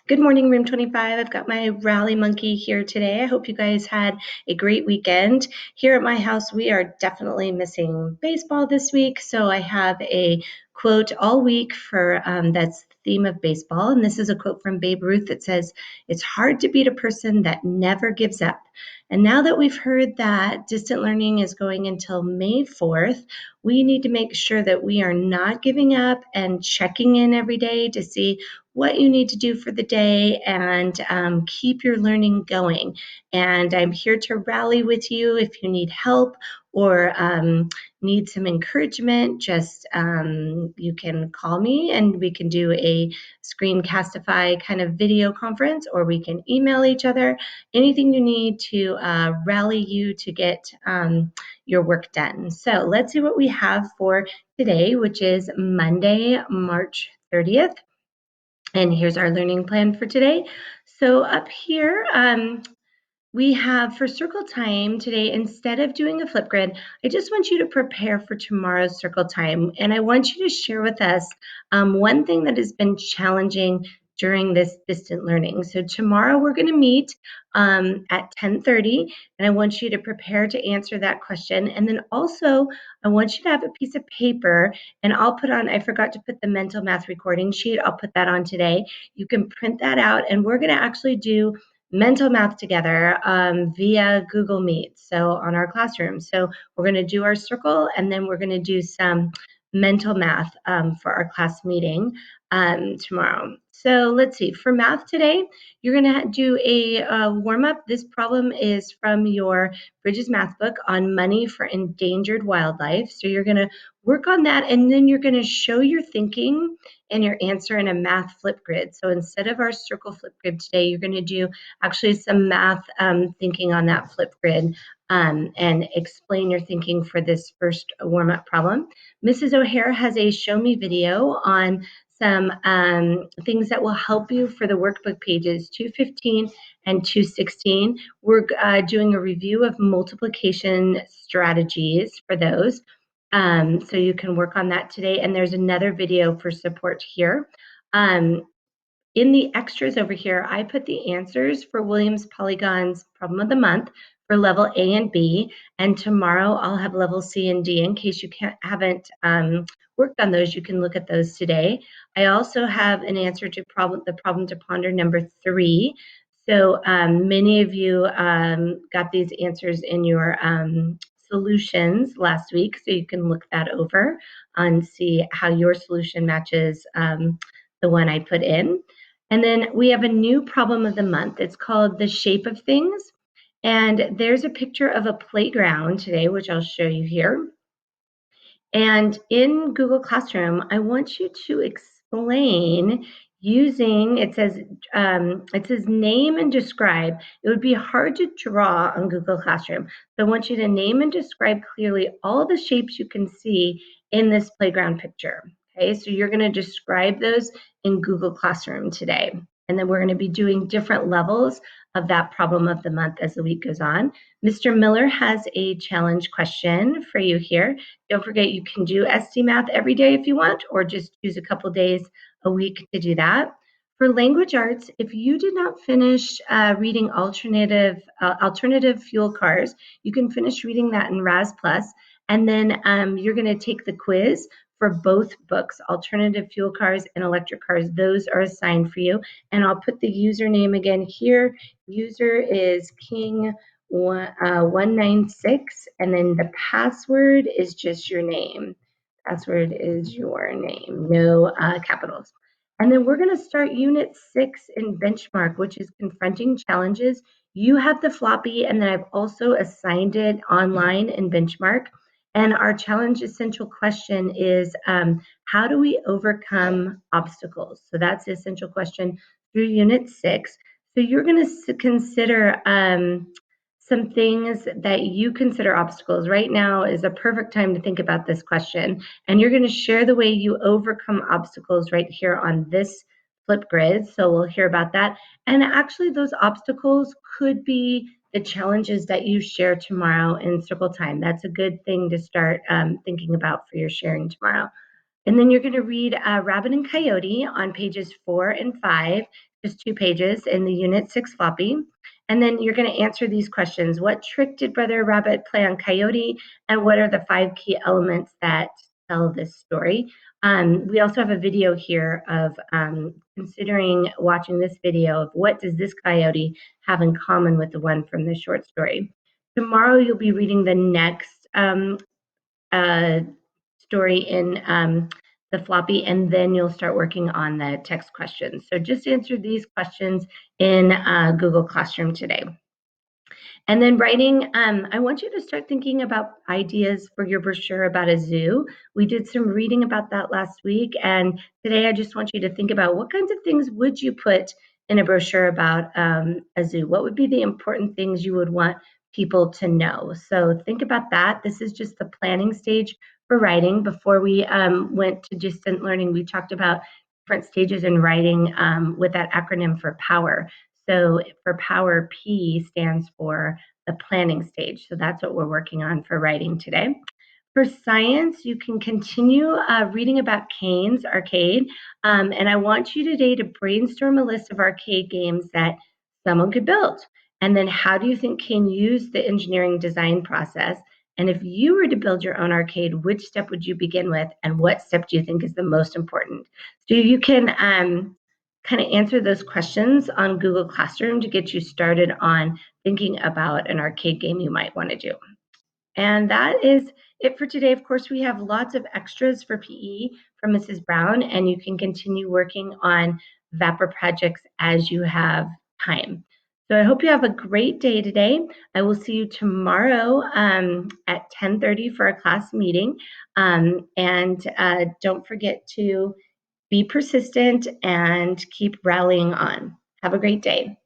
Good morning, Room 25. I've got my rally monkey here today. I hope you guys had a great weekend. Here at my house, we are definitely missing baseball this week, so I have a quote all week for that's the theme of baseball, and this is a quote from Babe Ruth that says, "It's hard to beat a person that never gives up." And now that we've heard that distant learning is going until May 4th, we need to make sure that we are not giving up and checking in every day to see what you need to do for the day and keep your learning going. And I'm here to rally with you if you need help or need some encouragement. Just you can call me and we can do a Screencastify kind of video conference, or we can email each other. Anything you need to rally you to get your work done. So let's see what we have for today, which is Monday, March 30th. And here's our learning plan for today. So up here, we have for circle time today, instead of doing a flip grid, I just want you to prepare for tomorrow's circle time. And I want you to share with us one thing that has been challenging during this distant learning. So tomorrow we're going to meet at 10:30, and I want you to prepare to answer that question. And then also, I want you to have a piece of paper, and I'll put on, I forgot to put the mental math recording sheet. I'll put that on today. You can print that out, and we're going to actually do mental math together via Google Meet, so on our classroom. So we're going to do our circle, and then we're going to do some mental math for our class meeting tomorrow. So let's see, for math today, you're going to do a warm-up. This problem is from your Bridges math book on money for endangered wildlife. So you're going to work on that, and then you're going to show your thinking and your answer in a math flip grid. So instead of our circle flip grid today, you're going to do actually some math thinking on that flip grid and explain your thinking for this first warm-up problem. Mrs. O'Hare has a show me video on some things that will help you for the workbook pages 215 and 216. We're doing a review of multiplication strategies for those. So you can work on that today. And there's another video for support here. In the extras over here, I put the answers for Williams Polygon's problem of the month for level A and B. And tomorrow I'll have level C and D in case you haven't worked on those. You can look at those today. I also have an answer to the problem to ponder number 3. So many of you got these answers in your solutions last week, so you can look that over and see how your solution matches the one I put in. And then we have a new problem of the month. It's called the shape of things. And there's a picture of a playground today, which I'll show you here. And in Google Classroom, I want you to explain using, it says name and describe. It would be hard to draw on Google Classroom. So I want you to name and describe clearly all the shapes you can see in this playground picture. Okay, so you're going to describe those in Google Classroom today. And then we're going to be doing different levels of that problem of the month as the week goes on. Mr. Miller has a challenge question for you here. Don't forget, you can do SD math every day if you want, or just choose a couple days a week to do that. For language arts, if you did not finish reading alternative fuel cars, you can finish reading that in RAS Plus, and then you're going to take the quiz for both books, Alternative Fuel Cars and Electric Cars. Those are assigned for you. And I'll put the username again here. User is King 196, and then the password is just your name. Password is your name, no capitals. And then we're going to start Unit 6 in Benchmark, which is confronting challenges. You have the floppy, and then I've also assigned it online in Benchmark. And our challenge essential question is, how do we overcome obstacles? So that's the essential question through Unit 6. So you're going to consider some things that you consider obstacles. Right now is a perfect time to think about this question. And you're going to share the way you overcome obstacles right here on this flip grid. So we'll hear about that. And actually those obstacles could be the challenges that you share tomorrow in circle time. That's a good thing to start thinking about for your sharing tomorrow. And then you're going to read Rabbit and Coyote on pages 4 and 5, just 2 pages in the Unit 6 floppy. And then you're going to answer these questions. What trick did Brother Rabbit play on Coyote? And what are the 5 key elements that tell this story? We also have a video here of considering watching this video of what does this coyote have in common with the one from the short story. Tomorrow you'll be reading the next story in the floppy, and then you'll start working on the text questions. So just answer these questions in Google Classroom today. And then writing, I want you to start thinking about ideas for your brochure about a zoo. We did some reading about that last week, and today I just want you to think about what kinds of things would you put in a brochure about a zoo? What would be the important things you would want people to know? So think about that. This is just the planning stage for writing. Before we went to distant learning, we talked about different stages in writing with that acronym for POWER. So for POWER, P stands for the planning stage. So that's what we're working on for writing today. For science, you can continue reading about Kane's Arcade. And I want you today to brainstorm a list of arcade games that someone could build. And then how do you think Kane used the engineering design process? And if you were to build your own arcade, which step would you begin with? And what step do you think is the most important? So you can kind of answer those questions on Google Classroom to get you started on thinking about an arcade game you might want to do. And that is it for today. Of course, we have lots of extras for PE from Mrs. Brown, and you can continue working on VAPR projects as you have time. So I hope you have a great day today. I will see you tomorrow at 10:30 for a class meeting. And don't forget to be persistent and keep rallying on. Have a great day.